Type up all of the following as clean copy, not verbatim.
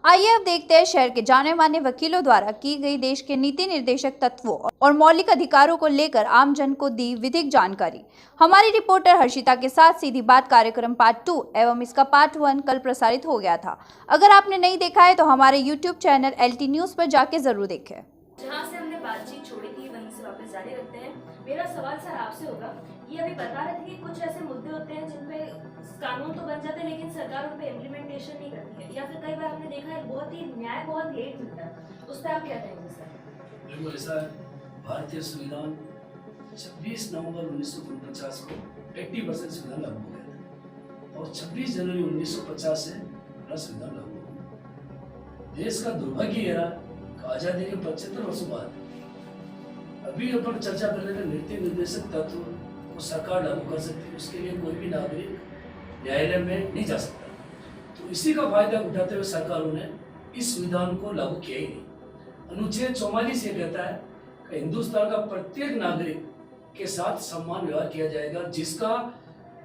आइए अब देखते हैं शहर के जाने माने वकीलों द्वारा की गई देश के नीति निर्देशक तत्वों और मौलिक अधिकारों को लेकर आम जन को दी विधिक जानकारी। हमारी रिपोर्टर हर्षिता के साथ सीधी बात कार्यक्रम पार्ट 2 एवं इसका पार्ट 1 कल प्रसारित हो गया था। अगर आपने नहीं देखा है तो हमारे YouTube चैनल LT न्यूज पर जाके जरूर देखें। जहाँ से हमने बातचीत छोड़ी थी वहीं से वापस जारी रखते हैं। मेरा सवाल सर आपसे होगा, ये अभी बता रहे थे कि कुछ ऐसे मुद्दे होते हैं जिनपे कानून तो बन जाते हैं लेकिन सरकार उन पे इम्प्लीमेंटेशन नहीं करती है, या फिर कई बार हमने देखा है बहुत ही न्याय बहुत लेट मिलता है, उस पर आप क्या कहेंगे सर? बिल्कुल ऐसा है। भारतीय संविधान 26 नवंबर 1949 को 80% संविधान लागू हो गया था और 26 जनवरी 1950 से हमारा संविधान लागू हो गया। देश का दुर्भाग्य यह रहा कि आजादी के 75 वर्षों बाद अभी अपन चर्चा कर रहे थे नीति निर्देशक तत्व को सरकार लागू कर सकती है, उसके लिए कोई भी नागरिक न्यायालय में नहीं जा सकता। तो इसी का फायदा उठाते हुए सरकारों ने इस संविधान को लागू किया ही नहीं। अनुच्छेद 44 ये कहता है कि हिंदुस्तान का प्रत्येक नागरिक के साथ समान व्यवहार किया जाएगा, जिसका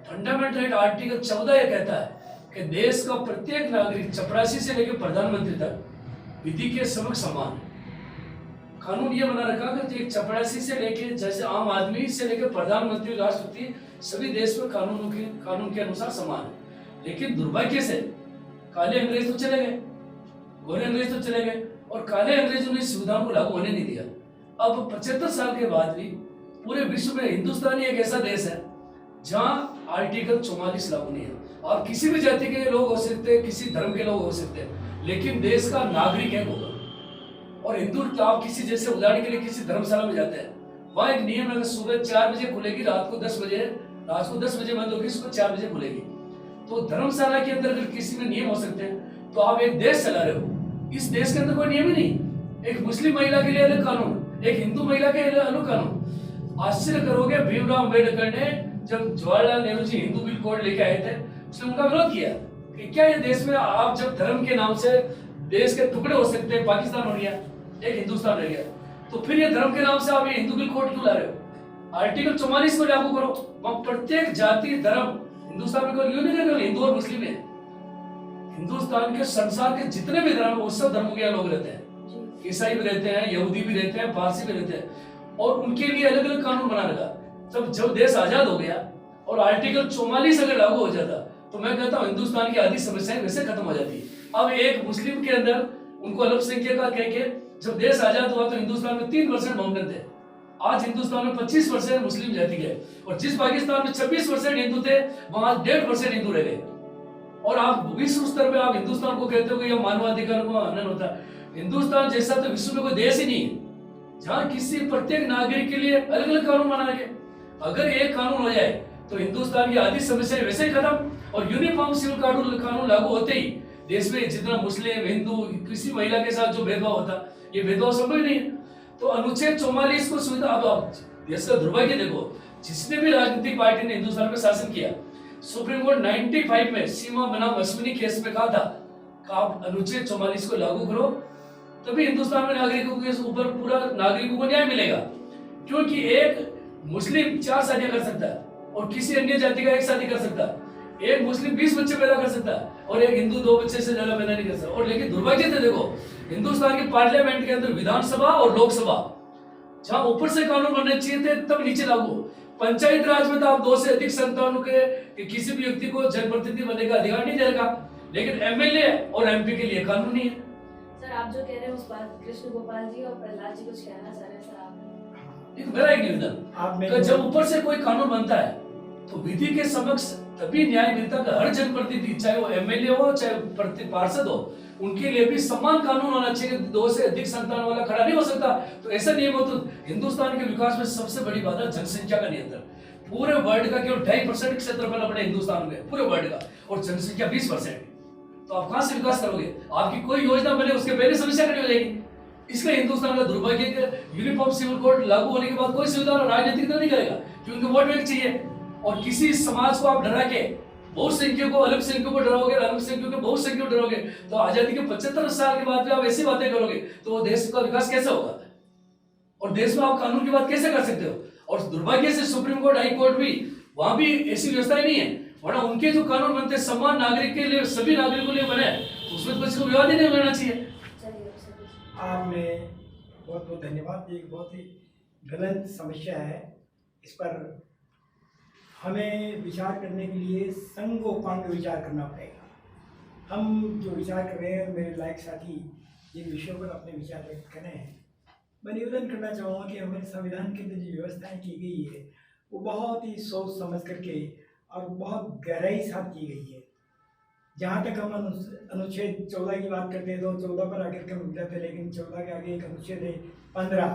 फंडामेंटल राइट आर्टिकल 14 ये कहता है कि देश का प्रत्येक नागरिक चपरासी से लेकर प्रधानमंत्री तक विधि के समक्ष समान है। कानून ये बना रखा कि एक चपरासी से लेकर जैसे आम आदमी से लेकर प्रधानमंत्री राष्ट्रपति सभी देश में कानून के अनुसार समान है। लेकिन दुर्भाग्य से काले अंग्रेज तो चले गए, गोरे अंग्रेज तो चले गए और काले अंग्रेजों ने इस संविधान को लागू होने नहीं दिया। अब 75 साल के बाद भी पूरे विश्व में हिंदुस्तान ही एक ऐसा देश है जहां आर्टिकल 44 लागू नहीं है। और किसी भी जाति के लोग हो सकते हैं, किसी धर्म के लोग हो सकते हैं, लेकिन देश का नागरिक है होगा। और हिंदू आप किसी जैसे उदाहरण के लिए किसी धर्मशाला में जाते हैं, वहाँ एक नियम है, सुबह 4 बजे खुलेगी, रात को 10 बजे बंद होगी, सुबह 4 बजे खुलेगी। तो धर्मशाला के अंदर अगर किसी में नियम हो सकते हैं तो आप एक देश चला रहे हो, इस देश के अंदर कोई नियम ही नहीं। एक मुस्लिम महिला के लिए अलग कानून, एक हिंदू महिला के लिए अलग कानून। आश्चर्य करोगे, भीमराव अम्बेडकर ने जब जवाहरलाल नेहरू जी हिंदू बिल कोड लेके आए थे, उसने उनका विरोध किया कि क्या ये देश में आप जब धर्म के नाम से देश के टुकड़े हो सकते हैं, पाकिस्तान हो गया, एक हिंदुस्तान रह गया, तो फिर ये धर्म के नाम से आप ये हिंदू बिल कोड क्यों ला रहे हो? आर्टिकल 44 को लागू करो, वहां प्रत्येक जाति धर्म हिंदुस्तान में कोई यूनियन है, हिंदू और मुस्लिम है। हिंदुस्तान के संसार के जितने भी धर्म वो सब धर्मों के लोग रहते हैं, ईसाई भी रहते हैं, यहूदी भी रहते हैं, पारसी भी रहते हैं, और उनके लिए अलग अलग कानून बना रखा। जब देश आजाद हो गया और आर्टिकल 44 अगर लागू हो जाता तो मैं कहता हूँ हिंदुस्तान की आधी समस्याएं वैसे खत्म हो जाती। अब एक मुस्लिम के अंदर उनको अल्पसंख्यक का कह के जब देश आजाद हुआ तो हिंदुस्तान में 3% मोहम्मद थे, आज हिंदुस्तान में 25% मुस्लिम जाति के, और जिस पाकिस्तान में 26% हिंदू थे वहां 1.5% हिंदू रह गए। और आप विश्व स्तर पे आप हिंदुस्तान को कहते हो कि यह मानवाधिकार को हनन होता है। हिंदुस्तान जैसा तो विश्व में कोई देश ही नहीं है जहाँ किसी प्रत्येक नागरिक के लिए अलग अलग कानून बना रखे। अगर एक कानून हो जाए तो हिंदुस्तान की आधी समस्या वैसे ही खत्म। और यूनिफॉर्म सिविल कानून लागू होते ही देश में जितना मुस्लिम हिंदू किसी महिला के साथ जो भेदभाव होता, ये भेदभाव संभव ही नहीं है। तो अनुच्छेद 44 को सुविधा, अब देश का दुर्भाग्य देखो, जिसने भी राजनीतिक पार्टी ने हिंदुस्तान में शासन किया, सुप्रीम कोर्ट 95 में सीमा बनाम अश्विनी केस में कहा था कि आप अनुच्छेद 44 को लागू करो, तभी हिंदुस्तान में नागरिकों के ऊपर पूरा नागरिकों को न्याय मिलेगा। क्योंकि एक मुस्लिम 4 शादियां कर सकता है और किसी अन्य जाति का 1 शादी कर सकता है, एक मुस्लिम 20 बच्चे पैदा कर सकता है और एक हिंदू 2 बच्चे से ज्यादा पैदा नहीं कर सकता। और लेकिन दुर्भाग्य से देखो, हिंदुस्तान की पार्लियामेंट के अंदर विधानसभा और लोकसभा, जहां ऊपर से कानून बनने चाहिए थे तब नीचे लागू। पंचायत राज में तो आप 2 से अधिक संतानों के किसी भी व्यक्ति को जनप्रतिनिधि बनने का अधिकार नहीं देगा, लेकिन एमएलए और एमपी के लिए कानून नहीं है। सर आप जो कह रहे हैं उस बात, कृष्ण गोपाल जी और प्रहलाद जी कुछ कहना चाह रहे हैं सर? आप मेरा एक निवेदन, जब ऊपर से कोई कानून बनता है तो विधि के समक्ष तभी न्याय मिलता है। हर जनप्रतिनिधि, चाहे वो एमएलए हो चाहे पार्षद हो, उनके लिए भी समान कानून होना चाहिए। 2 से अधिक संतान वाला खड़ा नहीं हो सकता। तो ऐसा नियम हो तो हिंदुस्तान के विकास में सबसे बड़ी बात है जनसंख्या का नियंत्रण। पूरे वर्ल्ड का केवल 2.5% क्षेत्रफल अपने हिंदुस्तान में, पूरे वर्ल्ड का, और जनसंख्या 20%। तो आप कहां से विकास करोगे? आपकी कोई योजना बने उसके पहले समस्या खड़ी हो जाएगी। इसलिए हिंदुस्तान का दुर्भाग्य है, यूनिफॉर्म सिविल कोड लागू होने के बाद कोई सुविधा राजनीतिक दल नहीं करेगा, क्योंकि वोट बैंक चाहिए। और किसी समाज को आप डरा के बहुसंख्यकों को अल्पसंख्यकों को डराओगे, अल्पसंख्यकों को बहुसंख्यकों को डराओगे, तो आजादी के 75 साल के बाद भी आप ऐसी बातें करोगे तो देश का विकास कैसे होगा? और देश में आप कानून की बात कैसे कर सकते हो? और दुर्भाग्य से सुप्रीम कोर्ट, हाई कोर्ट भी, वहां भी ऐसी व्यवस्था नहीं है। वरना उनके जो कानून बनते समान नागरिक के लिए, सभी नागरिकों के लिए बने, उसमें तो बच्चे को विवाद ही नहीं करना चाहिए। चलिए अब सब कुछ आपने बहुत बहुत धन्यवाद। ये एक बहुत ही गलत समस्या है। इस पर हमें विचार करने के लिए संगोपांग विचार करना पड़ेगा। हम जो विचार कर रहे हैं, मेरे लायक साथी जिन विषयों पर अपने विचार व्यक्त कर रहे हैं, मैं निवेदन करना चाहूँगा कि हमारे संविधान के अंदर जो व्यवस्थाएं की गई है वो बहुत ही सोच समझ करके और बहुत गहराई के साथ की गई है। जहाँ तक हम अनुच्छेद 14 की बात करते हैं तो 14 पर आकर के रुक जाते हैं, लेकिन 14 के आगे एक अनुच्छेद है 15,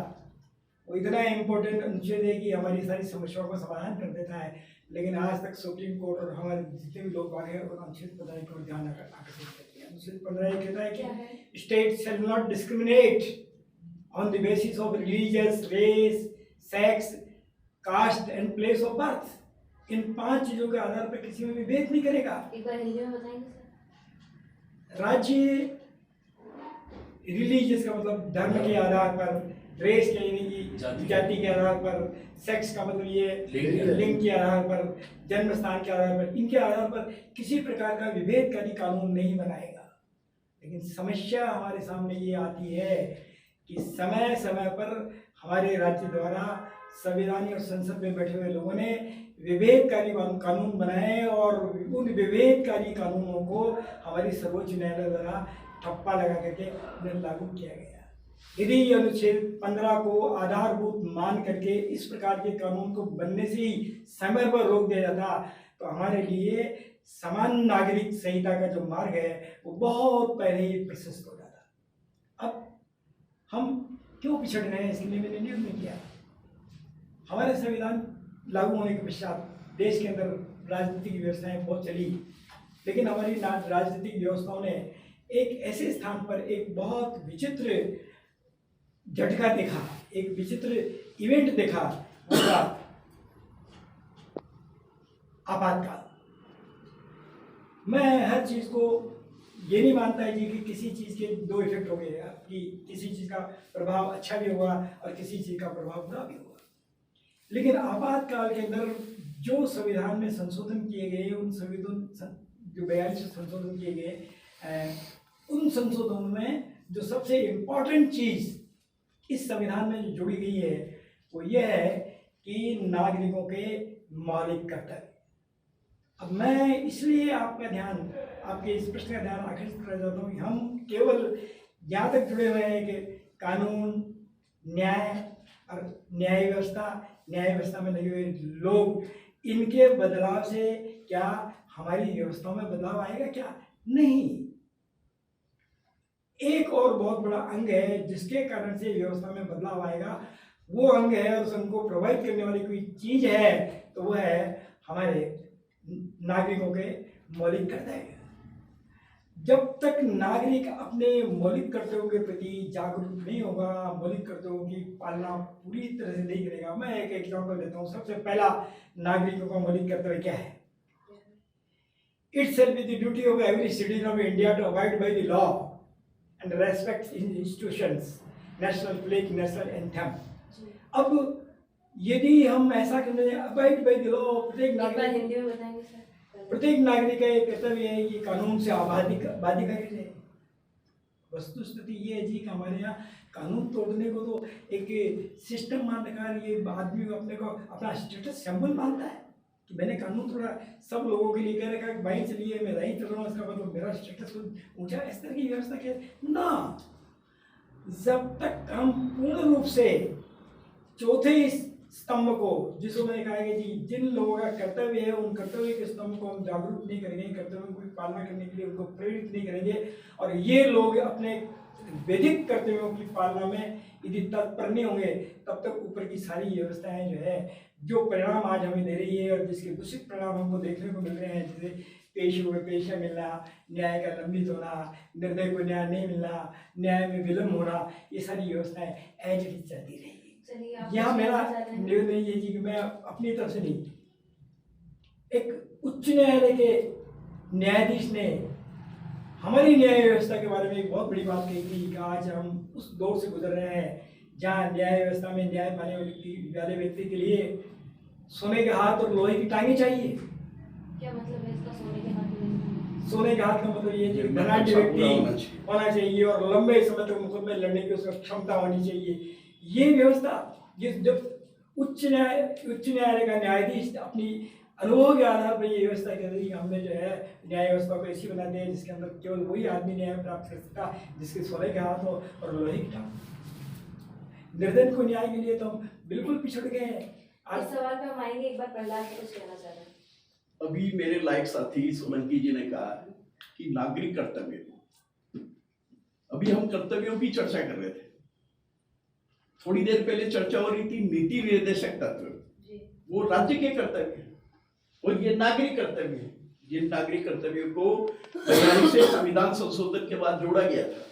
वो इतना इम्पोर्टेंट अनुच्छेद है कि हमारी सारी समस्याओं का समाधान कर देता है। लेकिन आज तक सुप्रीम कोर्ट और हमारे जितने भी लोग आगे और अनुच्छेद 15 की ओर ध्यान आकर्षित करते हैं। अनुच्छेद 15 ये कहता है क्या है? कि state shall not discriminate on the basis of religious, race, sex, caste and place of birth. इन 5 चीजों के आधार पर किसी में भी भेद नहीं करेगा। एक बार हिंदी में बताएंगे सर? राज्य रिलीजियस का मतलब धर्म के आधार पर, रेस के यानी कि जाति के आधार पर, सेक्स का मतलब ये लिंग के आधार पर, जन्म स्थान के आधार पर, इनके आधार पर किसी प्रकार का विभेदकारी कानून नहीं बनाएगा। लेकिन समस्या हमारे सामने ये आती है कि समय समय पर हमारे राज्य द्वारा संविधान और संसद में बैठे हुए लोगों ने विभेदकारी कानून बनाए और उन विभेदकारी कानूनों को हमारी सर्वोच्च न्यायालय द्वारा ठप्पा लगा करके उन्हें लागू किया गया। यदि अनुच्छेद 15 को आधारभूत मान करके इस प्रकार के कानून को बनने से ही समय पर रोक दिया जाता तो हमारे लिए समान नागरिक संहिता का जो मार्ग है वो बहुत पहले ही प्रशस्त हो जाता। अब हम क्यों पिछड़ गए हैं, इसके लिए मैंने निर्णय किया। हमारे संविधान लागू होने के पश्चात देश के अंदर राजनीतिक व्यवस्थाएं बहुत चली, लेकिन हमारी राजनीतिक व्यवस्थाओं ने एक ऐसे स्थान पर एक बहुत विचित्र झटका देखा, एक विचित्र इवेंट देखा, वो था आपातकाल। मैं हर चीज को ये नहीं मानता है कि किसी चीज के 2 इफेक्ट हो गए, कि किसी चीज का प्रभाव अच्छा भी होगा और किसी चीज का प्रभाव बुरा भी होगा। लेकिन आपातकाल के अंदर जो संविधान में संशोधन किए गए, उन संविधान जो 42 संशोधन किए गए, उन संशोधनों में जो सबसे इम्पोर्टेंट चीज इस संविधान में जो जुड़ी गई है वो ये है कि नागरिकों के मौलिक कर्तव्य। अब मैं इसलिए आपके इस प्रश्न का ध्यान आकर्षित करना चाहता हूँ कि हम केवल यहाँ तक जुड़े हुए हैं कि कानून, न्याय और न्याय व्यवस्था में लगे हुए लोग, इनके बदलाव से क्या हमारी व्यवस्थाओं में बदलाव आएगा? क्या नहीं। एक और बहुत बड़ा अंग है जिसके कारण से व्यवस्था में बदलाव आएगा, वो अंग है और उनको प्रभावित करने वाली कोई चीज है तो वो है हमारे नागरिकों के मौलिक कर्तव्य। जब तक नागरिक अपने मौलिक कर्तव्यों के प्रति जागरूक नहीं होगा, मौलिक कर्तव्यों की पालना पूरी तरह से नहीं करेगा। मैं एक एग्जाम्पल देता हूँ। सबसे पहला नागरिकों का मौलिक कर्तव्य क्या है? It shall be the duty of every citizen of India to abide by the law and respect institutions, national flag, national anthem. अब यदि हम ऐसा करने अबाइड बाय द लॉ, प्रत्येक एक बार नागरिक हिंदी में बताएंगे सर? प्रत्येक नागरिक का ये कर्तव्य है कि कानून से बाधिका करे। वस्तुस्थिति ये है जी कि हमारे यहाँ कानून तोड़ने को तो एक सिस्टम मान रखा है। ये आदमी अपने को अपना स्टेटस सिंबल मानता है कि मैंने कानून तोड़ा। सब लोगों के लिए कह रखा है कि भाई चलिए मैं नहीं चल रहा हूँ, इसका मतलब मेरा स्टेटस ऊंचा। इस तरह की व्यवस्था क्या ना, जब तक हम पूर्ण रूप से चौथे स्तंभ को, जिसको मैंने कहा है कि जिन लोगों का कर्तव्य है उन कर्तव्य के स्तंभ को हम जागरूक नहीं करेंगे, कर्तव्यों की पालना करने के लिए उनको प्रेरित नहीं करेंगे, और ये लोग अपने वैधिक कर्तव्यों की पालना में यदि तत्पर नहीं होंगे, तब तक ऊपर की सारी व्यवस्थाएं जो है, जो परिणाम आज हमें दे रही है और जिसके दूषित परिणाम हमको देखने को मिल रहे हैं, जैसे पेशे में पेशा मिलना, न्याय का लंबित होना, निर्दय को न्याय नहीं मिलना, न्याय में विलम्ब होना, ये सारी व्यवस्थाएं एज इट इज चलती रहेगी। यहाँ मेरा निवेदन ये जी कि मैं अपनी तरफ से नहीं, एक उच्च न्यायालय के न्यायाधीश ने हमारी न्याय व्यवस्था के बारे में एक बहुत बड़ी बात कही थी कि आज हम उस दौर से गुजर रहे हैं जहाँ न्याय व्यवस्था में न्याय पाने वाले व्यक्ति के लिए सोने के हाथ और लोहे की टांगे चाहिए। क्या मतलब है इसका, सोने के हाथ में? सोने के हाथ का मतलब ये है कि जिम्मा धनाढ़ अच्छा पूरा होना व्यक्ति चाहिए। होना चाहिए और लंबे समय तक मुकदमे लड़ने की उसमें क्षमता होनी चाहिए। ये व्यवस्था ये जब उच्च न्यायालय का न्यायाधीश अपनी अनुभव के आधार पर ये व्यवस्था कहते हैं कि हमने जो है न्याय व्यवस्था को ऐसी बना दिया है जिसके अंदर केवल वही आदमी न्याय प्राप्त कर सकता है जिसके सोने के हाथ हो और लोहे की टांग। निर्धन को न्याय के लिए तो हम बिल्कुल पिछड़ गए हैं। इस सवाल पे हम आएंगे, एक बार प्रहलाद को कुछ कहना चाह रहे हैं। अभी मेरे लायक साथी सोलंकी जी ने कहा कि नागरिक कर्तव्य, अभी हम कर्तव्यों की चर्चा कर रहे थे। थोड़ी देर पहले चर्चा हो रही थी नीति निर्देशक तत्व, वो राज्य के कर्तव्य और ये नागरिक कर्तव्य है। ये नागरिक कर्तव्यों को बयालीस से संविधान संशोधन के बाद जोड़ा गया था।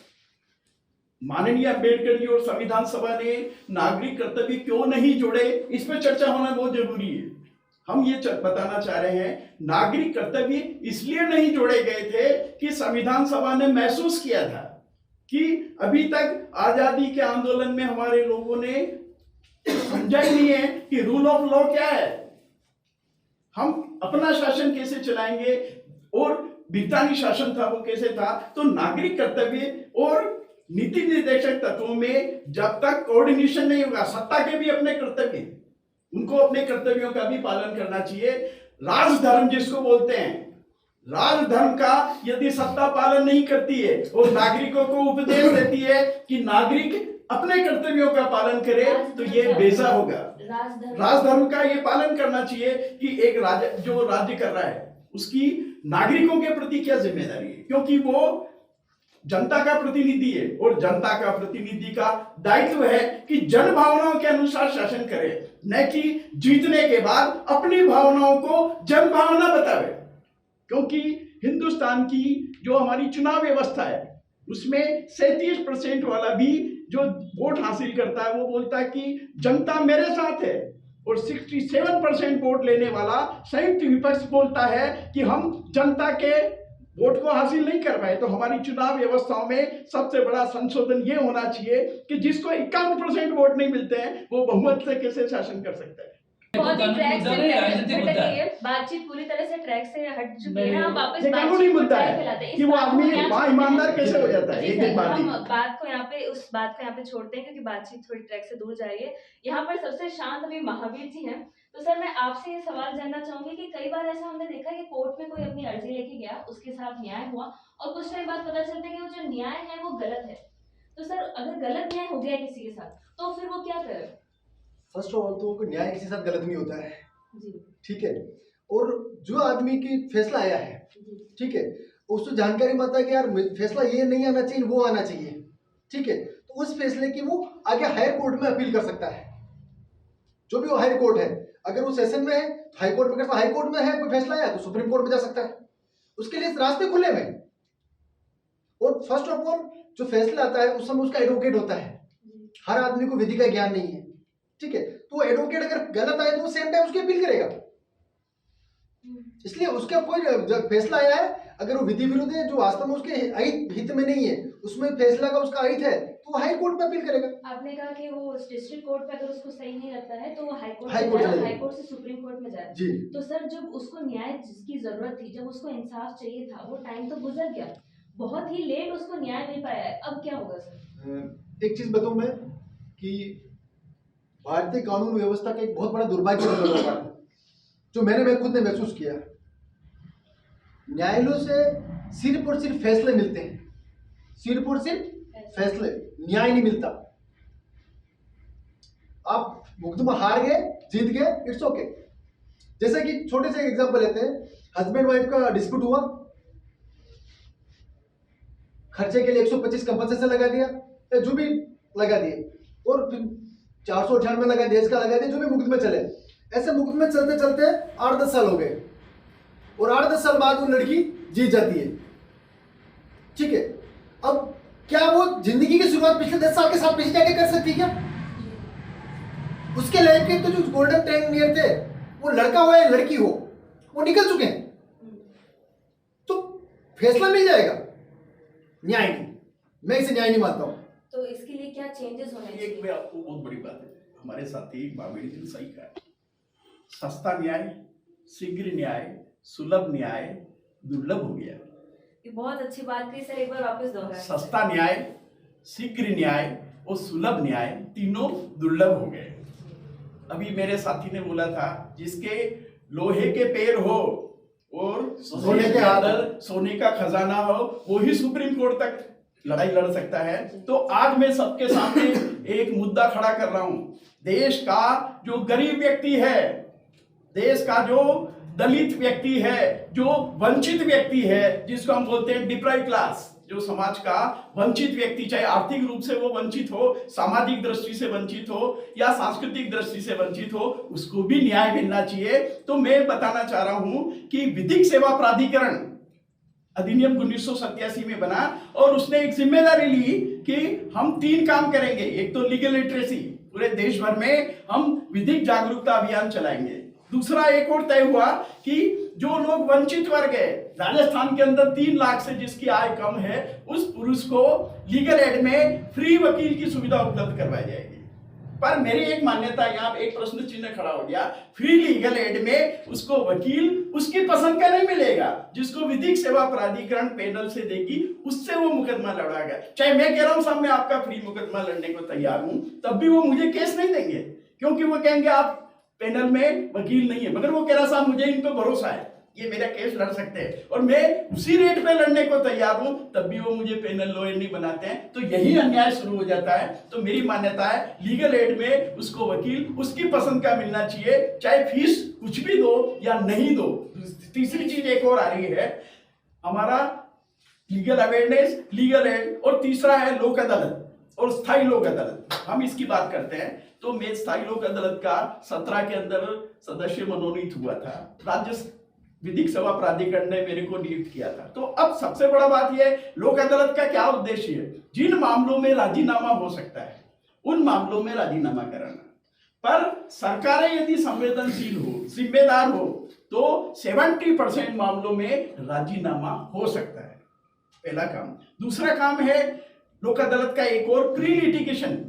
माननीय अम्बेडकर जी और संविधान सभा ने नागरिक कर्तव्य क्यों नहीं जोड़े, इस पर चर्चा होना बहुत जरूरी है। हम ये बताना चाह रहे हैं नागरिक कर्तव्य इसलिए नहीं जोड़े गए थे कि संविधान सभा ने महसूस किया था कि अभी तक आजादी के आंदोलन में हमारे लोगों ने समझा ही नहीं है कि रूल ऑफ लॉ क्या है, हम अपना शासन कैसे चलाएंगे और ब्रिटानी शासन था वो कैसे था। तो नागरिक कर्तव्य और नीति निर्देशक तत्वों में जब तक कोऑर्डिनेशन नहीं होगा, सत्ता के भी अपने कर्तव्य, उनको अपने कर्तव्यों का भी पालन करना चाहिए। राजधर्म जिसको बोलते हैं, राजधर्म का यदि सत्ता पालन नहीं करती है और नागरिकों को उपदेश देती है कि नागरिक अपने कर्तव्यों का पालन करे तो ये बेजा होगा। राजधर्म का ये पालन करना चाहिए कि एक जो राज्य कर रहा है उसकी नागरिकों के प्रति क्या जिम्मेदारी है, क्योंकि वो जनता का प्रतिनिधि है और जनता का प्रतिनिधि का दायित्व है कि जन भावनाओं के अनुसार शासन करे, न कि जीतने के बाद अपनी भावनाओं को जन भावना बतावे। क्योंकि हिंदुस्तान की जो हमारी चुनाव व्यवस्था है उसमें 37% वाला भी जो वोट हासिल करता है वो बोलता है कि जनता मेरे साथ है, और 67% वोट लेने वाला संयुक्त विपक्ष बोलता है कि हम जनता के वोट को हासिल नहीं कर पाए। तो हमारी चुनाव व्यवस्थाओं में सबसे बड़ा संशोधन ये होना चाहिए कि जिसको 51% वोट नहीं मिलते हैं वो बहुमत से कैसे शासन कर सकता है। बहुत ही ट्रैक से राजनीतिक भटक मुद्दा गई है। है बातचीत, पूरी तरह से ट्रैक से हट चुकी नहीं, है। हम वापस ये कानूनी मुद्दा है फैलाते हैं। कि वो आदमी वहाँ ईमानदार कैसे हो जाता है जी एक सर, एक बात हम ही। बात को यहाँ पे उस बात को यहाँ पे छोड़ते हैं क्योंकि बातचीत थोड़ी ट्रैक से दूर जा रही है। यहाँ पर सबसे शांत अभी महावीर जी हैं। तो सर मैं आपसे ये सवाल जानना चाहूंगी कि कई बार ऐसा हमने देखा है कि कोर्ट में कोई अपनी अर्जी लेके गया, उसके साथ न्याय हुआ और कुछ टाइम बाद पता चलता है कि वो जो न्याय है वो गलत है। तो सर अगर गलत न्याय हो गया किसी के साथ तो फिर वो क्या करे? फर्स्ट ऑफ ऑल तो न्याय किसी के साथ गलत नहीं होता है, जी ठीक है। और जो आदमी की फैसला आया है, ठीक है, उसको जानकारी मत है कि यार फैसला ये नहीं आना चाहिए वो आना चाहिए, ठीक है। तो उस फैसले की वो आगे हायर कोर्ट में अपील कर सकता है। जो भी वो हायर कोर्ट है, अगर वो सेशन में है तो हाई कोर्ट में कर सकता है, हाई कोर्ट में है कोई फैसला आया तो सुप्रीम कोर्ट में जा सकता है। उसके लिए रास्ते खुले हुए हैं। और फर्स्ट ऑफ ऑल जो फैसला आता है उस समय उसका एडवोकेट होता है। हर आदमी को विधि का ज्ञान नहीं है, ठीक है। तो एडवोकेट अगर गलत आए तो वो सेम टाइम उसकी अपील करेगा। इसलिए उसका कोई जब फैसला आया है अगर वो विधि विरुद्ध है, जो वास्तव में उसके हित में नहीं है, उसमें फैसला का उसका हित है, तो वो हाई कोर्ट में अपील करेगा। आपने कहा कि वो डिस्ट्रिक्ट कोर्ट पे अगर उसको सही नहीं लगता है तो वो हाई कोर्ट हाई में कोर्ट जाए, चले हाई कोर्ट से सुप्रीम कोर्ट में जाए। जी। तो सर जब उसको न्याय जिसकी जरूरत थी, जब उसको इंसाफ चाहिए था, वो टाइम तो गुजर गया, बहुत ही लेट उसको न्याय मिल पाया है, अब क्या होगा सर? एक चीज बताऊं मैं कि भारतीय कानून व्यवस्था का एक बहुत बड़ा दुर्भाग्य होगा जो मैं खुद ने महसूस किया। न्यायालयों से सिर्फ और सिर्फ फैसले मिलते हैं, सिर्फ और सिर्फ फैसले, न्याय नहीं मिलता। आप मुकदमा हार गए जीत गए, इट्स ओके। जैसे कि छोटे से एग्जांपल लेते हैं, हस्बैंड वाइफ का डिस्प्यूट हुआ, खर्चे के लिए 125 कंपनसेशन लगा दिया या जो भी लगा दिए, और फिर 498 लगा दिया, इसका लगा दिया, जो भी मुकदमे चले। ऐसे मुकदमे चलते चलते 8-10 साल हो गए और 8-10 साल बाद वो लड़की जीत जाती है, ठीक है। अब क्या वो जिंदगी की शुरुआत पिछले 10 साल के साथ पीछे जाके कर सकती है क्या? उसके लाइफ के तो जो गोल्डन 10 ईयर थे, वो लड़का हो या लड़की हो, वो निकल चुके हैं। तो फैसला मिल जाएगा, न्याय नहीं। मैं इसे न्याय नहीं मानता हूं। तो इसके लिए क्या चेंजेस होने एक चाहिए? मैं आपको बहुत बड़ी बात है, हमारे साथी महावीर जी ने सही कहा, सस्ता न्याय, शीघ्र न्याय, सुलभ न्याय दुर्लभ हो गया। ये बहुत अच्छी बात कही सर, एक बार वापस दोहराएं। सस्ता न्याय, शीघ्र न्याय और सुलभ न्याय तीनों दुर्लभ हो गए। अभी मेरे साथी ने बोला था, जिसके लोहे के पैर हो और सोने के अंदर सोने का खजाना हो, वो ही सुप्रीम कोर्ट तक लड़ाई लड़ सकता है। तो आज मैं सबके सामने एक मुद्दा खड़ा कर रहा हूं। देश का जो गरीब व्यक्ति है, देश का जो दलित व्यक्ति है, जो वंचित व्यक्ति है, जिसको हम बोलते हैं डिप्राइव्ड क्लास, जो समाज का वंचित व्यक्ति, चाहे आर्थिक रूप से वो वंचित हो, सामाजिक दृष्टि से वंचित हो या सांस्कृतिक दृष्टि से वंचित हो, उसको भी न्याय मिलना चाहिए। तो मैं बताना चाह रहा हूं कि विधिक सेवा प्राधिकरण अधिनियम 1987 में बना और उसने एक जिम्मेदारी ली कि हम 3 काम करेंगे। एक तो लीगल लिटरेसी, पूरे देश भर में हम विधिक जागरूकता अभियान चलाएंगे। दूसरा एक और तय हुआ कि जो लोग वंचित वर्ग है, राजस्थान के अंदर 3 लाख से जिसकी आय कम है, उस पुरुष को लीगल एड में फ्री वकील की सुविधा उपलब्ध करवाई जाएगी। पर मेरी एक मान्यता, यहाँ एक प्रश्न चिन्ह खड़ा हो गया, फ्री लीगल एड में उसको वकील उसकी पसंद का नहीं मिलेगा, जिसको विधिक सेवा प्राधिकरण पैनल से देगी, उससे वो मुकदमा लड़ाएगा। चाहे मैं कह रहा हूं साहब मैं आपका फ्री मुकदमा लड़ने को तैयार हूं, तब भी वो मुझे केस नहीं देंगे, क्योंकि वो कहेंगे आप पैनल में वकील नहीं है। मगर वो कह रहा साहब मुझे इन पे भरोसा है, ये मेरा केस लड़ सकते हैं और मैं उसी रेट पे लड़ने को तैयार हूं, तब भी वो मुझे पैनल लॉयर नहीं बनाते हैं। तो यही अन्याय शुरू हो जाता है। तो मेरी मान्यता है लीगल एड में उसको वकील उसकी पसंद का मिलना चाहिए, चाहे फीस कुछ भी दो या नहीं दो। तीसरी चीज एक और आ रही है, हमारा लीगल अवेयरनेस, लीगल एड, और तीसरा है लोक अदालत और स्थायी लोक अदालत। हम इसकी बात करते हैं तो मैं स्थायी लोक अदालत का 17 के अंदर सदस्य मनोनीत हुआ था। राज्य विधिक सेवा प्राधिकरण ने मेरे को नियुक्त किया था। तो अब सबसे बड़ा बात यह, लोक अदालत का क्या उद्देश्य है? जिन मामलों में राजीनामा हो सकता है उन मामलों में राजीनामा कराना। पर सरकारें यदि संवेदनशील हो, जिम्मेदार हो, तो 70% मामलों में राजीनामा हो सकता है। पहला काम। दूसरा काम है लोक अदालत का एक और, प्री लिटिगेशन,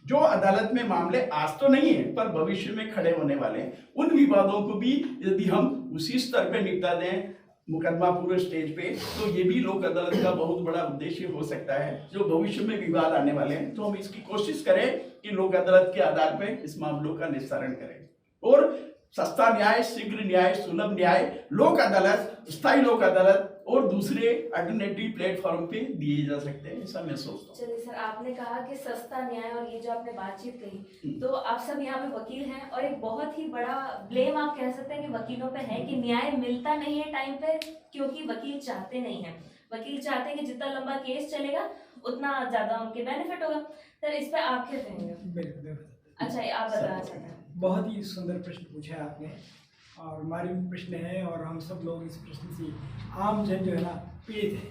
जो अदालत में मामले आज तो नहीं है पर भविष्य में खड़े होने वाले हैं, उन विवादों को भी यदि हम उसी स्तर पे निपटा दें, मुकदमा पूरे स्टेज पे, तो ये भी लोक अदालत का बहुत बड़ा उद्देश्य हो सकता है। जो भविष्य में विवाद आने वाले हैं, तो हम इसकी कोशिश करें कि लोक अदालत के आधार पे इस मामलों का निस्तारण करें। और सस्ता न्याय, शीघ्र न्याय, सुलभ न्याय, लोक अदालत, स्थायी लोक अदालत और दूसरे अल्टरनेटिव प्लेटफॉर्म पे दिए जा सकते हैं, ऐसा मैं सोचता हूँ। चलिए सर, आपने कहा कि सस्ता न्याय और ये जो आपने बातचीत कही, तो आप सब यहाँ पे वकील हैं और एक बहुत ही बड़ा ब्लेम आप कह सकते हैं कि वकीलों पे है कि न्याय मिलता नहीं है टाइम पे, क्योंकि वकील चाहते नहीं है। वकील चाहते हैं कि जितना लंबा केस चलेगा उतना ज्यादा उनके बेनिफिट होगा। सर इस पे आप क्या कहेंगे? बिल्कुल। अच्छा, आप बताना चाहते हैं। बहुत ही सुंदर प्रश्न पूछा है आपने, और हमारे भी प्रश्न है और हम सब लोग इस प्रश्न से आम जन जो है ना पीड़ित है।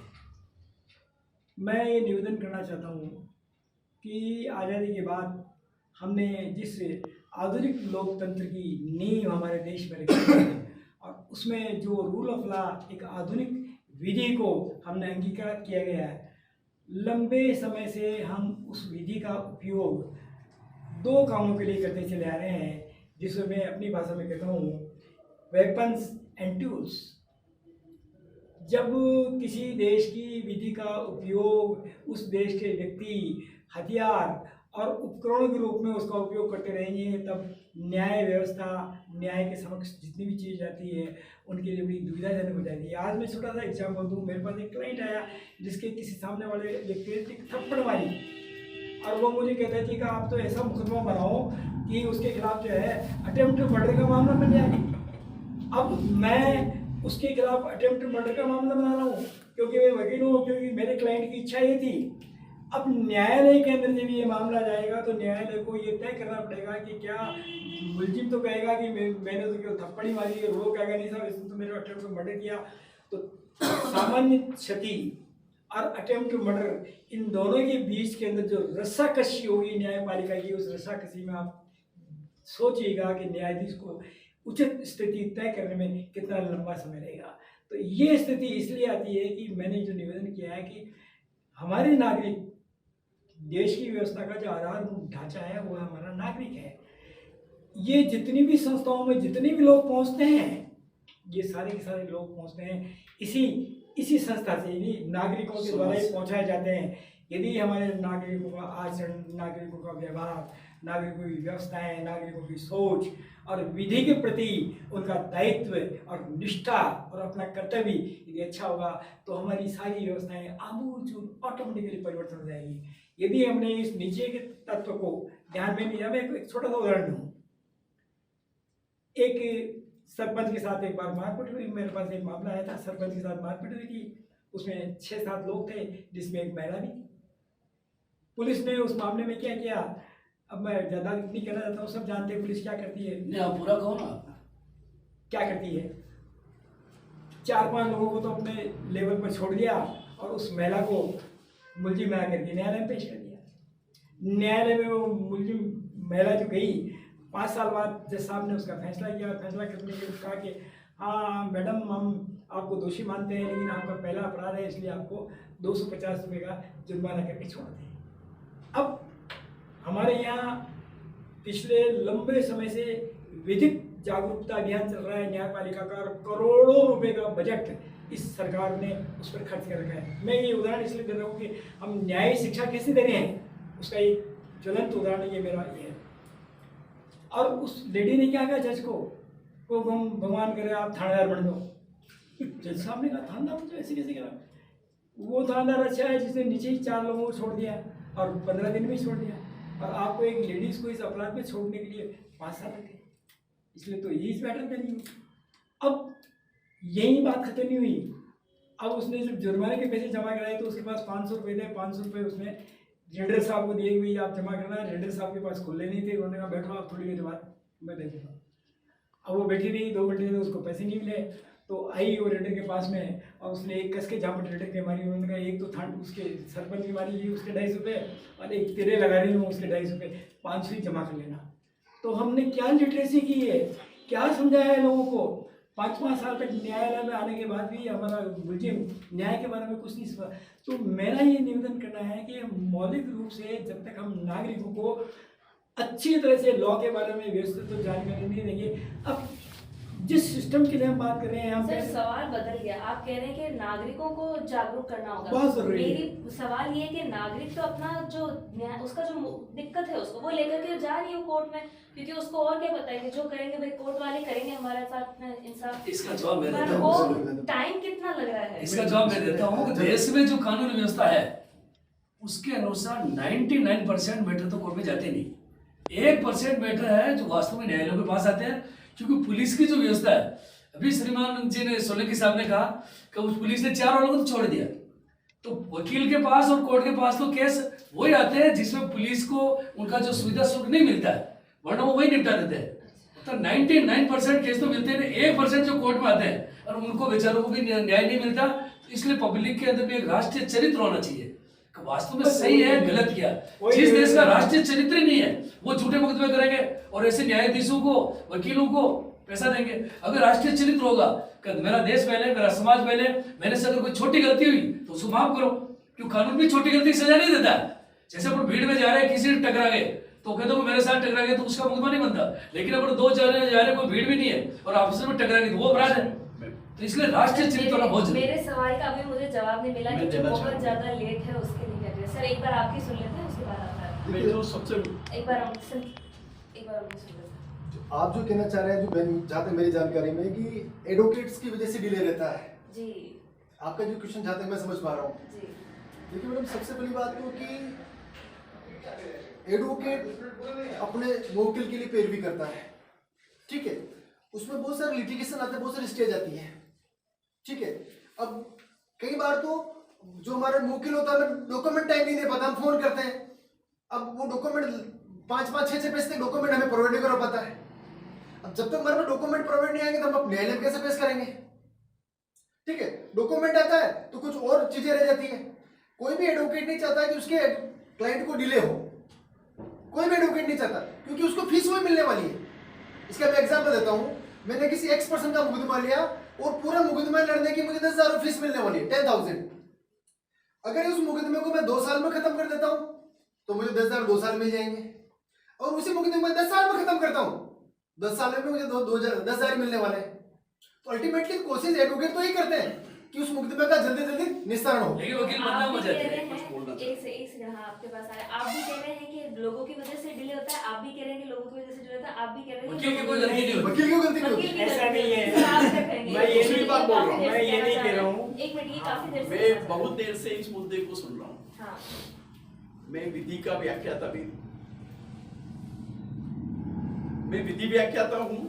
मैं ये निवेदन करना चाहता हूँ कि आज़ादी के बाद हमने जिस आधुनिक लोकतंत्र की नींव हमारे देश में रखी है और उसमें जो रूल ऑफ लॉ, एक आधुनिक विधि को हमने अंगीकार किया गया है, लंबे समय से हम उस विधि का उपयोग 2 कामों के लिए करते चले आ रहे हैं, जिसमें मैं अपनी भाषा में कहता हूँ वेपन्स एंड टूल्स। जब किसी देश की विधि का उपयोग उस देश के व्यक्ति हथियार और उपकरणों के रूप में उसका उपयोग करते रहेंगे, तब न्याय व्यवस्था, न्याय के समक्ष जितनी भी चीज़ आती है उनके लिए बड़ी दुविधाजनक हो जाती है। आज मैं छोटा सा एग्जाम्पल दूँ, मेरे पास एक क्लाइंट आया जिसके किसी सामने वाले व्यक्ति ने एक थप्पड़ मारी और वो मुझे कहता है कि आप तो ऐसा मुकदमा बनाओ कि उसके खिलाफ जो है अटेम्प्ट टू मर्डर का मामला बन जाए। अब मैं उसके खिलाफ अटेम्प्ट टू मर्डर का मामला बना रहा हूँ क्योंकि मैं वकील हूँ, क्योंकि मेरे क्लाइंट की इच्छा ये थी। अब न्यायालय के अंदर जब ये मामला जाएगा तो न्यायालय को ये तय करना पड़ेगा कि क्या मुलजिम तो कहेगा कि मैंने तो क्यों थप्पड़ी मारी है, वो कहेगा नहीं साहब इसने तो मेरे अटेम्प्ट टू मर्डर किया। तो सामान्य क्षति और अटेम्प्ट टू मर्डर, इन दोनों के बीच के अंदर जो रस्साकशी होगी न्यायपालिका की, उस रस्साकशी में आप सोचिएगा कि न्यायाधीश को उचित स्थिति तय करने में कितना लंबा समय लगेगा। तो ये स्थिति इसलिए आती है कि मैंने जो निवेदन किया है कि हमारे नागरिक, देश की व्यवस्था का जो आधारभूत ढांचा है वो हमारा नागरिक है। ये जितनी भी संस्थाओं में जितने भी लोग पहुंचते हैं, ये सारे के सारे लोग पहुंचते हैं इसी इसी संस्था से यानी नागरिकों के द्वारा ही पहुंचाए जाते हैं। यदि हमारे नागरिकों का आचरण, नागरिकों का व्यवहार, नागरिकों की व्यवस्थाएं, नागरिकों की सोच और विधि के प्रति उनका दायित्व और निष्ठा और अपना कर्तव्य यदि अच्छा होगा तो हमारी सारी व्यवस्थाएं आमूल ऑटोमेटिकली परिवर्तन हो जाएगी। यदि हमने इस नीचे के तत्व को ध्यान में लिया, मैं एक छोटा सा उदाहरण दूँ। एक सरपंच के साथ एक बार मारपीट हुई। मेरे पास एक मामला आया था, सरपंच के साथ मारपीट हुई थी। उसमें 6-7 लोग थे, जिसमें एक महिला भी थी। पुलिस ने उस मामले में क्या किया, अब मैं ज़्यादा नहीं कहना चाहता हूँ, सब जानते हैं पुलिस क्या करती है। नहीं, आप पूरा कहो ना। क्या करती है, 4-5 लोगों को तो अपने लेवल पर छोड़ दिया और उस महिला को मुलजिम बना करके न्यायालय में पेश कर दिया। न्यायालय में वो मुलजिम महिला जो गई, 5 साल बाद जज साहब ने उसका फैसला किया। फैसला करने के लिए कहा कि हाँ मैडम, हम आपको दोषी मानते हैं, लेकिन आपका पहला अपराध है, इसलिए आपको 250 रुपये का जुर्माना करके छोड़ दें। अब हमारे यहाँ पिछले लंबे समय से विधिक जागरूकता अभियान चल रहा है न्यायपालिका का, और करोड़ों रुपए का बजट इस सरकार ने उस पर खर्च कर रखा है। मैं ये उदाहरण इसलिए दे रहा हूँ कि हम न्यायिक शिक्षा कैसे दे रहे हैं, उसका एक ज्वलंत उदाहरण ये मेरा ये है। और उस लेडी ने क्या कहा जज को हम भगवान करे आप थानेदार बन दो। जज साहब ने कहा थानेदार बन जाओ, ऐसे कैसे करा। वो थानेदार अच्छा है जिसने नीचे ही 4 लोगों को छोड़ दिया और 15 दिन में ही छोड़ दिया, और आपको एक लेडीज़ को इस अपराध में छोड़ने के लिए 5 साल लगे। इसलिए तो यही मैटर करनी हुई। अब यही बात खत्म नहीं हुई। अब उसने जब जुर्माने के पैसे जमा कराए तो उसके पास 500 रुपये थे। 500 रुपये उसने रीडर साहब को दिए कि भाई आप जमा करना है। रीडर साहब के पास खुले नहीं थे, उन्होंने कहा बैठो आप, थोड़ी देर बाद मैं दे देता हूँ। अब वो बैठी रही 2 घंटे से, उसको पैसे नहीं मिले। तो आई वो रीडर के पास में और उसने एक कस के झापट रीडर के मारी। उन्होंने कहा एक तो ठंड उसके सरपंच की मारी जी, उसके 250 रुपये, और एक तेरे लगा रही हूँ उसके 250 रुपये, 500 ही जमा कर लेना। तो हमने क्या लिटरेसी की है, क्या समझाया है लोगों को। 5-5 साल तक न्यायालय में आने के बाद भी हमारा मुलजिम न्याय के बारे में कुछ नहीं समझा। तो मेरा ये निवेदन करना है कि मौलिक रूप से जब तक हम नागरिकों को अच्छी तरह से लॉ के बारे में व्यवस्थित तो जानकारी नहीं देंगे। अब जिस सिस्टम के लिए हम बात कर रहे हैं, हम सर सवाल बदल गया। आप कह रहे हैं कि नागरिकों को जागरूक करना होगा। बहुत जरूरी है। मेरी सवाल ये है कि नागरिक तो अपना जो उसका जो दिक्कत है उसको वो लेकर के जा रही हो कोर्ट में, क्योंकि उसको और क्या पता है कि जो करेंगे भाई कोर्ट वाले करेंगे हमारे साथ इंसाफ। इसका जवाब मैं पर देता वो हूँ। टाइम कितना लग रहा है? इसका जवाब मैं देता हूँ कि देश में जो कानून व्यवस्था है उसके अनुसार 99% मैटर तो कोर्ट में जाते नहीं। 1% मैटर है जो वास्तव में न्यायालयों के पास आते हैं, क्योंकि पुलिस की जो व्यवस्था है, अभी श्रीमान जी ने सोलंकी साहब ने कहा कि उस पुलिस ने 4 वालों को तो छोड़ दिया, तो वकील के पास और कोर्ट के पास तो केस वही आते हैं जिसमें पुलिस को उनका जो सुविधा सुख नहीं मिलता है, वरना वो वही निपटा देते हैं। तो 99% केस तो मिलते हैं, 1% जो कोर्ट में आते हैं और उनको बेचारों को भी न्याय नहीं मिलता। तो इसलिए पब्लिक के अंदर भी एक राष्ट्रीय चरित्र होना चाहिए, वास्तव में सही है गलत किया। जिस देश का राष्ट्रीय चरित्र नहीं है वो झूठे मुकदमे करेंगे और ऐसे न्यायाधीशों को, वकीलों को पैसा देंगे। अगर राष्ट्रीय चरित्र होगा कि मेरा देश पहले, मेरा समाज पहले, मैंने से अगर कोई छोटी गलती हुई तो उसको माफ करो, क्यों कानून भी छोटी गलती की सजा नहीं देता। जैसे अपन भीड़ में जा रहे हैं, किसी से टकरा गए तो कहते हो मेरे साथ टकरा गए तो उसका मुकदमा नहीं बनता, लेकिन अगर 2 जा रहे हैं, कोई भीड़ भी नहीं है और आपस में टकरा गए तो वो अपराध है। तो इसलिए राष्ट्रीय चरित्र होना बहुत जरूरी है। मेरे सवाल का अभी मुझे जवाब नहीं मिला कि जो बहुत ज्यादा लेट है उसके लिए कहते हैं। सर एक बार आपकी सुन लेते हैं, उसके बाद आप मैं जो सबसे एक बार हम सुन लेते हैं। आप जो कहना चाह रहे हैं, जो जहाँ तक मेरी जानकारी में, कि एडवोकेट्स की वजह से डिले रहता है जी। आपका जो क्वेश्चन जहाँ तक मैं समझ पा रहा हूँ जी। देखिए मैडम, सबसे पहली बात तो कि एडवोकेट अपने वकील के लिए पैरवी करता है, ठीक है। उसमें बहुत सारे लिटिगेशन आते हैं, बहुत सारी स्टेज आती है, ठीक है। अब कई बार तो जो हमारे वकील होता है हमें डॉक्यूमेंट टाइम नहीं दे पाता, हम फोन करते हैं, अब वो डॉक्यूमेंट 5-5, 6-6 पेज तक डॉक्यूमेंट हमें प्रोवाइड नहीं करा पाता है। अब जब तक हमारे डॉक्यूमेंट प्रोवाइड नहीं आएंगे तो हम न्यायालय में कैसे पेश करेंगे, ठीक है। डॉक्यूमेंट आता है तो कुछ और चीजें रह जाती है। कोई भी एडवोकेट नहीं चाहता कि उसके क्लाइंट को डिले हो, कोई भी एडवोकेट नहीं चाहता, क्योंकि उसको फीस वही मिलने वाली है। इसका मैं एग्जांपल देता हूं, मैंने किसी एक्स पर्सन का मुकदमा लिया और पूरा मुकदमा लड़ने की मुझे 10,000 फीस मिलने वाली है, 10,000। अगर उस मुकदमे को मैं 2 साल में खत्म कर देता हूं तो मुझे 10,000 2 साल मिल जाएंगे, और उसी मुकदमे में 10 साल में खत्म करता हूं 10 साल में मुझे 10,000 मिलने वाले हैं। तो अल्टीमेटली कोशिश एडवोकेट तो ही करते हैं कि उस मुकदमे का जल्दी जल्दी निस्तारण हो। लेकिन वकील बनना आप भी मजा कह है। रहे कुछ बोलना हैं एक सेकंड, हाँ आपके पास आ रहे हैं। आप भी कह रहे हैं कि लोगों की वजह से डिले होता है, आप भी कह रहे हैं कि लोगों की वजह से डिले होता है, आप भी कह रहे हैं वकील की कोई गलती नहीं होती। वकील की गलती नहीं वकील होती। की ऐसा गलती नहीं है। तो आप क्या कहेंगे? मैं ये दूसरी ये बात बोल रहा हूँ। काफी देर मैं से ये नहीं कहना कह रहा चाह हूँ। एक मिनट, ये काफी देर से मैं कहना चाह बहुत देर से इस मुद्दे को सुन रहा हूँ। हाँ मैं विधि का व्याख्याता भी, मैं विधि व्याख्याता हूँ,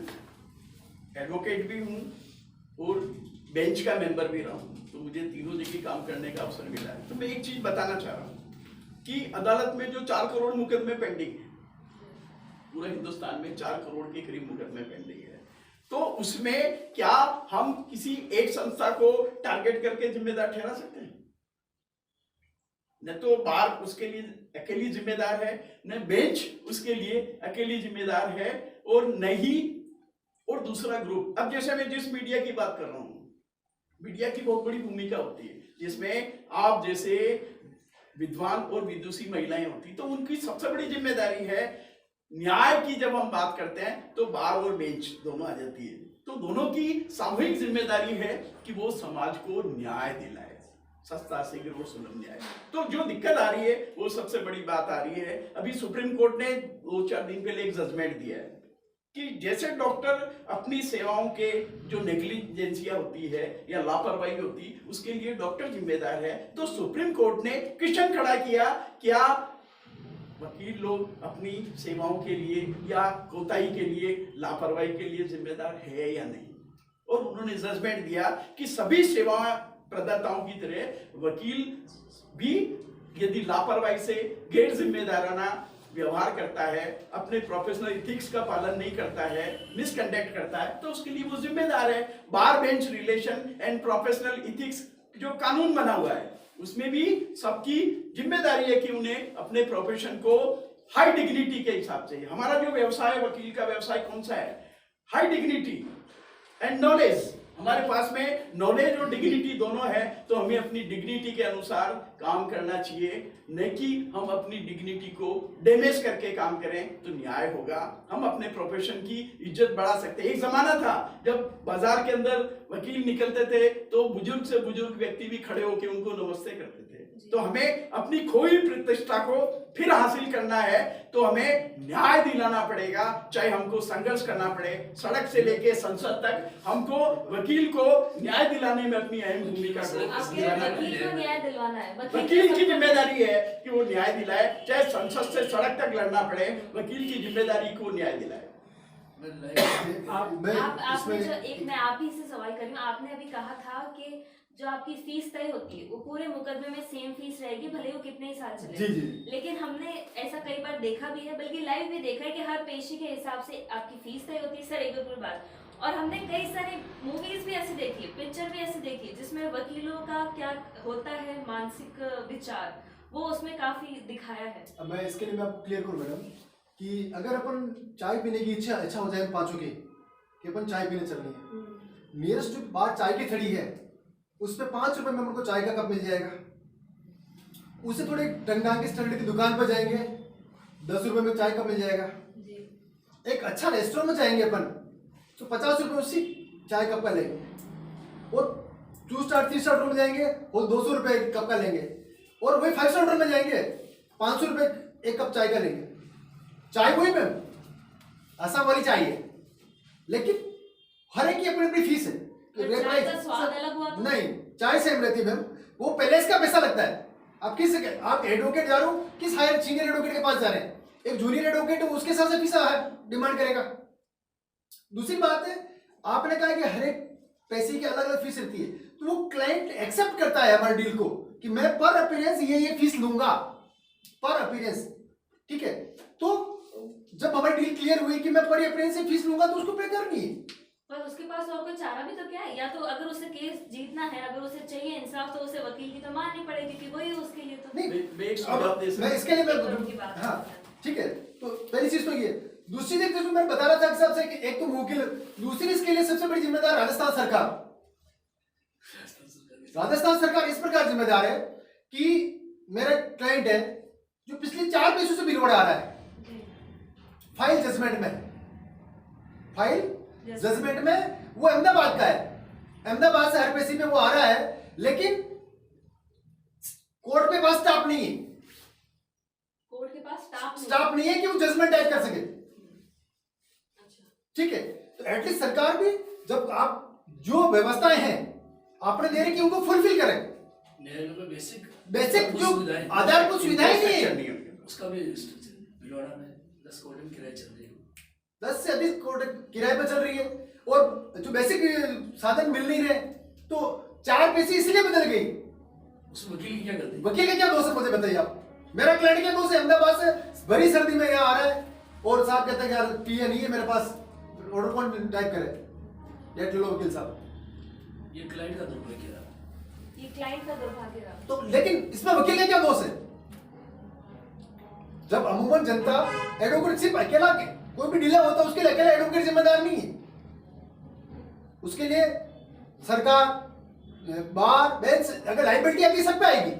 एडवोकेट भी हूँ और बेंच का मेंबर भी रहा हूँ, तो मुझे तीनों जगह काम करने का अवसर मिला है। तो मैं एक चीज बताना चाह रहा हूँ कि अदालत में जो 4 करोड़ मुकदमे पेंडिंग है, पूरे हिंदुस्तान में 4 करोड़ के करीब मुकदमे पेंडिंग है, तो उसमें क्या हम किसी एक संस्था को टारगेट करके जिम्मेदार ठहरा सकते हैं? न तो बार उसके लिए अकेली जिम्मेदार है, न बेंच उसके लिए अकेली जिम्मेदार है, और न ही और दूसरा ग्रुप। अब जैसे मैं जिस मीडिया की बात कर रहा हूं, मीडिया की बहुत बड़ी भूमिका होती है, जिसमें आप जैसे विद्वान और विदुषी महिलाएं होती, तो उनकी सबसे बड़ी जिम्मेदारी है न्याय की। जब हम बात करते हैं तो बार और बेंच दोनों आ जाती है, तो दोनों की सामूहिक जिम्मेदारी है कि वो समाज को न्याय दिलाए, सस्ता शीघ्र और सुलभ न्याय। तो जो दिक्कत आ रही है वो सबसे बड़ी बात आ रही है, अभी सुप्रीम कोर्ट ने 2-4 दिन पहले एक जजमेंट दिया है कि जैसे डॉक्टर अपनी सेवाओं के जो नेग्लिजेंसिया होती है या लापरवाही होती, उसके लिए डॉक्टर जिम्मेदार है। तो सुप्रीम कोर्ट ने क्वेश्चन खड़ा किया, क्या वकील लोग अपनी सेवाओं के लिए या कोताही के लिए, लापरवाही के लिए जिम्मेदार है या नहीं? और उन्होंने जजमेंट दिया कि सभी सेवा प्रदाताओं की तरह वकील भी यदि लापरवाही से गैर जिम्मेदाराना व्यवहार करता है, अपने प्रोफेशनल इथिक्स का पालन नहीं करता है, मिसकंडक्ट करता है, तो उसके लिए वो जिम्मेदार है। Bar bench relation and professional ethics जो कानून बना हुआ है, उसमें भी सबकी जिम्मेदारी है कि उन्हें अपने प्रोफेशन को हाई डिग्निटी के हिसाब से, हमारा जो व्यवसाय वकील का व्यवसाय कौन सा है, हाई डिग्निटी एंड नॉलेज, हमारे पास में नॉलेज और डिग्निटी दोनों है, तो हमें अपनी डिग्निटी के अनुसार काम करना चाहिए, न कि हम अपनी डिग्निटी को डैमेज करके काम करें, तो न्याय होगा। हम अपने प्रोफेशन की इज्जत बढ़ा सकते हैं। एक जमाना था जब बाजार के अंदर वकील निकलते थे तो बुजुर्ग से बुजुर्ग व्यक्ति भी खड़े होकर उनको नमस्ते करते थे। तो हमें अपनी खोई प्रतिष्ठा को फिर हासिल करना है, तो हमें न्याय दिलाना पड़ेगा, चाहे हमको संघर्ष करना पड़े, सड़क से लेके संसद तक हमको वकील को न्याय दिलाने में अपनी अहम भूमिका आपके वकील को न्याय दिलवाना है, वकील की जिम्मेदारी है कि वो न्याय दिलाए, चाहे संसद से सड़क तक लड़ना पड़े, वकील की जिम्मेदारी को न्याय दिलाए। आपने जो एक, मैं आप ही से सवाल कर रही हूँ, आपने अभी कहा था कि जो आपकी फीस तय होती है वो पूरे मुकदमे में सेम फीस रहेगी, भले वो कितने ही साल चले। जी जी। लेकिन हमने ऐसा कई बार देखा भी है, बल्कि लाइव भी देखा है कि हर पेशी के हिसाब से आपकी फीस तय होती है। सर एक बिल्कुल बात, और हमने कई सारी मूवीज भी ऐसी देखी, पिक्चर भी ऐसी देखी, जिसमें वकीलों का क्या होता है मानसिक विचार, वो उसमें काफी दिखाया है। अब मैं इसके लिए मैं आपको क्लियर करूँ मैडम कि अगर अपन चाय पीने की इच्छा हो जाए पांचों की कि अपन चाय पीने चल रही है, नियरेस्ट जो बाहर चाय की थड़ी है उस पर 5 रुपए में हमको चाय का कप मिल जाएगा। उससे थोड़े टंगांगे स्टैंडर्ड की दुकान पर जाएंगे, 10 रुपए में चाय कप मिल जाएगा। एक अच्छा रेस्टोरेंट में जाएंगे अपन तो 50 रुपए उसी चाय कप का लेंगे, और 2 स्टार 3 स्टार में जाएंगे और 200 रुपए कप का लेंगे, और वही 5 स्टार में जाएंगे 500 रुपए एक कप चाय का लेंगे। चाय वही मैम आसाम वाली चाय है, लेकिन हर एक की अपनी अपनी फीस है। चाय का स्वाद अलग हुआ तो? नहीं, चाय सेम रहती है मैम, वो पहले इसका पैसा लगता है। आप आप एडवोकेट जा रहे हो, किस हायर सीनियर एडवोकेट के पास जा रहे हैं, एक जूनियर एडवोकेट उसके हिसाब से फीस डिमांड करेगा। दूसरी बात है, आपने कहा कि हर एक पैसे की अलग अलग फीस रहती है, तो वो क्लाइंट एक्सेप्ट करता है हमारे डील को कि मैं पर अपीयरेंस ये फीस लूंगा, पर अपीयरेंस, ठीक है। तो जब हमारी डील क्लियर हुई कि मैं पर अपीयरेंस से फीस लूंगा, तो उसको पे करनी है। पर उसके पास और कोई चारा भी तो क्या है, या तो अगर उसे केस जीतना है, अगर उसे चाहिए इंसाफ, तो उसे वकील की तो माननी पड़ेगी कि वही उसके लिए तो नहीं, मैं एक सुझाव दे सकता हूं। मैं इसके लिए हाँ ठीक है। तो पहली चीज तो ये, दूसरी चीज जो मैं बता रहा था साहब से कि एक तो मुवक्किल, दूसरी इसके लिए सबसे बड़ी जिम्मेदार राजस्थान सरकार। राजस्थान सरकार इस प्रकार जिम्मेदार है कि मेरा क्लाइंट है जो पिछले 4 पैसों से बिल बढ़ा रहा है, फाइल जजमेंट में, फाइल जजमेंट में, वो अहमदाबाद का है, अहमदाबाद से हर पेशी पे वो आ रहा है, लेकिन कोर्ट के पास स्टाफ नहीं है, कोर्ट के पास स्टाफ नहीं है कि वो जजमेंट टाइप कर सके। अच्छा, ठीक है, तो एटलीस्ट सरकार भी जब आप जो व्यवस्थाएं हैं आपने दे रही कि उनको फुलफिल करें। न्यायालयों में बेसिक जो आधारभूत सुविधाएं नहीं है, नहीं है। उसका भी स्ट्रक्चर भीलवाड़ा में 10 करोड़ किराए चल रही है, 10 से अधिक करोड़ किराए पे चल रही है, और जो बेसिक साधन मिल नहीं रहे, तो 4 पेशी इसलिए बदल गई। उस वकील की क्या गलती? वकील का क्या दोष है मुझे बताइए आप। मेरा क्लाइंट क्या दोष है, अहमदाबाद से भरी सर्दी में यहाँ आ रहा है और साहब कहता है कि यार पीए नहीं है मेरे पास, ऑर्डर कौन टाइप करे, डेट लो वकील साहब। ये क्लाइंट का दुर्भाग्य रहा, ये क्लाइंट का दुर्भाग्य रहा। तो लेकिन इसमें वकील का क्या दोष है, जब अमूमन जनता एडवोकेट सिर्फ अकेला कोई भी डिले होता है उसके लिए अकेला एडवोकेट जिम्मेदार नहीं है, उसके लिए सरकार, बार, बेंच, अगर लाइबिलिटी आती सब पे आएगी,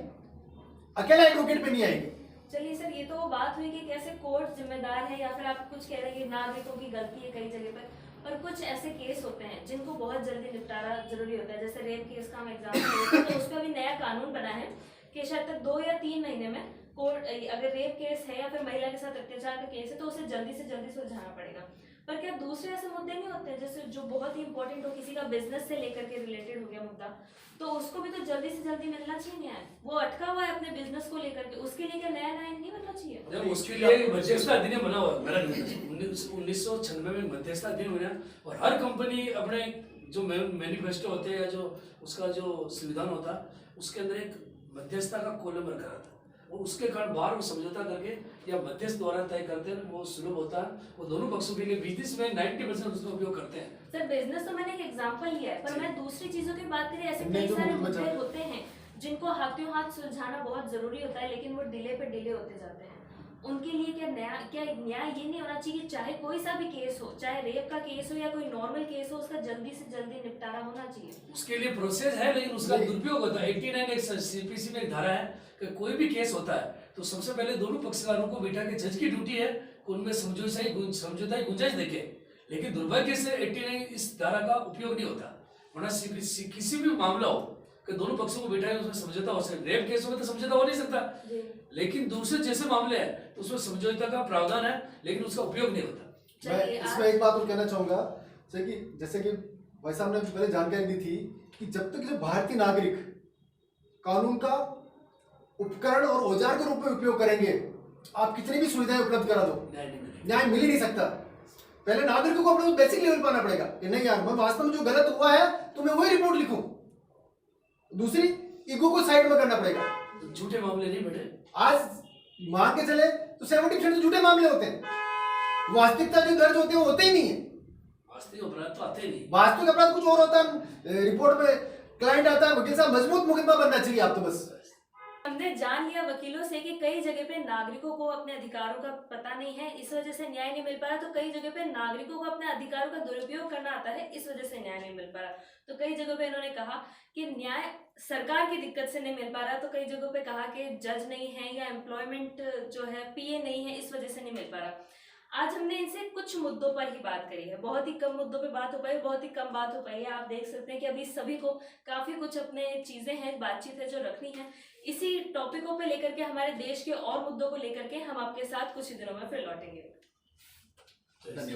अकेला एडवोकेट पे नहीं आएगी। चलिए सर, ये तो बात हुई कि कैसे कोर्ट जिम्मेदार है, या फिर आप कुछ कह रहे हैं कि नागरिकों की गलती है कई जगह पर, और कुछ ऐसे केस होते हैं जिनको बहुत जल्दी निपटारा जरूरी होता है, जैसे रेप केस का हम एग्जाम्पल लेते हैं, तो उसका भी नया कानून बना है कि शायद तक 2 या 3 महीने में कोर्ट, अगर रेप केस है या फिर महिला के साथ अत्याचार का केस है तो उसे जल्दी से जल्दी सुलझाना पड़ेगा। पर क्या दूसरे ऐसे मुद्दे नहीं होते हैं जैसे जो बहुत ही इंपॉर्टेंट हो, किसी का बिजनेस से लेकर के रिलेटेड हो गया मुद्दा, तो उसको भी तो जल्दी से जल्दी मिलना चाहिए न्याय। वो अटका हुआ है अपने बिजनेस को लेकर के, उसके लिए क्या नया न्याय नहीं बनना चाहिए? जब उसके लिए मध्यस्थता अधिनियम बना हुआ, मेरा 1996 में मध्यस्थता अधिनियम बना, और हर कंपनी अपने जो मैनिफेस्टो होते हैं या जो उसका जो संविधान होता उसके अंदर एक मध्यस्थता का कॉलम रखा था, और उसके कारण बाहर वो समझौता करके या मध्यस्थ द्वारा तय करते हैं, वो सुलभ होता है, वो दोनों पक्षों के लिए बिजनेस में 90% उसका उपयोग करते हैं। सर बिजनेस तो मैंने एक एग्जांपल लिया है, पर मैं दूसरी चीजों की बात करें, ऐसे नहीं, कई जो सारे मुद्दे मुद्दे चल- होते हैं जिनको हाथों हाथ सुलझाना बहुत जरूरी होता है, लेकिन वो डिले पे डिले होते जाते हैं। उनके लिए क्या न्याय ये नहीं होना चाहिए कि चाहे कोई सा भी केस हो, चाहे रेप का केस हो या कोई नॉर्मल केस हो, उसका जल्दी से जल्दी निपटारा होना चाहिए? उसके लिए प्रोसेस है, लेकिन उसका दुरुपयोग होता है। 89 एक सीपीसी में एक धारा है कि कोई भी केस होता है तो सबसे पहले दोनों पक्षकारों को बैठा के जज की ड्यूटी है कि उनमें समझौता की गुंजाइश देखे, लेकिन दुर्भाग्य से 89 इस धारा का उपयोग नहीं होता। वरना किसी भी मामला हो कि दोनों पक्षों को बैठा है उसमें समझौता हो सकता है। रेप केस में तो समझौता हो नहीं सकता, लेकिन दूसरे जैसे मामले हैं तो उसमें समझौता का प्रावधान है, लेकिन उसका उपयोग नहीं होता। मैं इसमें एक बात और कहना चाहूंगा, जैसे कि भाई साहब ने पहले जानकारी दी थी कि जब तक जो भारतीय नागरिक कानून का उपकरण और औजार के रूप में उपयोग करेंगे, आप कितनी भी सुविधाएं उपलब्ध करा दो, न्याय मिल ही नहीं सकता। पहले नागरिकों को अपने बेसिक लेवल पर आना पड़ेगा कि नहीं यार, मैं वास्तव में जो गलत हुआ है तो मैं वही रिपोर्ट लिखूं। दूसरी, ईगो को साइड में करना पड़ेगा। तो झूठे मामले नहीं बढ़े। आज मान के चले तो 70% तो झूठे मामले होते हैं, वास्तविकता जो दर्ज होते हैं वो होते ही नहीं है। वास्तविक अपराध तो आते ही नहीं। वास्तविक अपराध कुछ और होता है, रिपोर्ट में क्लाइंट आता है, वकील साहब मजबूत मुकदमा बनना चाहिए आप तो बस। हमने जान लिया वकीलों से कि कई जगह पे नागरिकों को अपने अधिकारों का पता नहीं है, इस वजह से न्याय नहीं मिल पा रहा। तो कई जगह पे नागरिकों को अपने अधिकारों का दुरुपयोग करना आता है, इस वजह से न्याय नहीं मिल पा रहा। तो कई जगह पे इन्होंने कहा कि न्याय सरकार की दिक्कत से नहीं मिल पा रहा, तो कई जगहों पे कहा कि जज नहीं है या एम्प्लॉयमेंट जो है पीए नहीं है, इस वजह से नहीं मिल पा रहा। आज हमने इनसे कुछ मुद्दों पर ही बात करी है, बहुत ही कम मुद्दों पे बात हो पाई, बहुत ही कम बात हो पाई है। आप देख सकते हैं कि अभी सभी को काफी कुछ अपने चीजें हैं, बातचीत है जो रखनी है। इसी टॉपिकों पे लेकर के, हमारे देश के और मुद्दों को लेकर के हम आपके साथ कुछ ही दिनों में फिर लौटेंगे।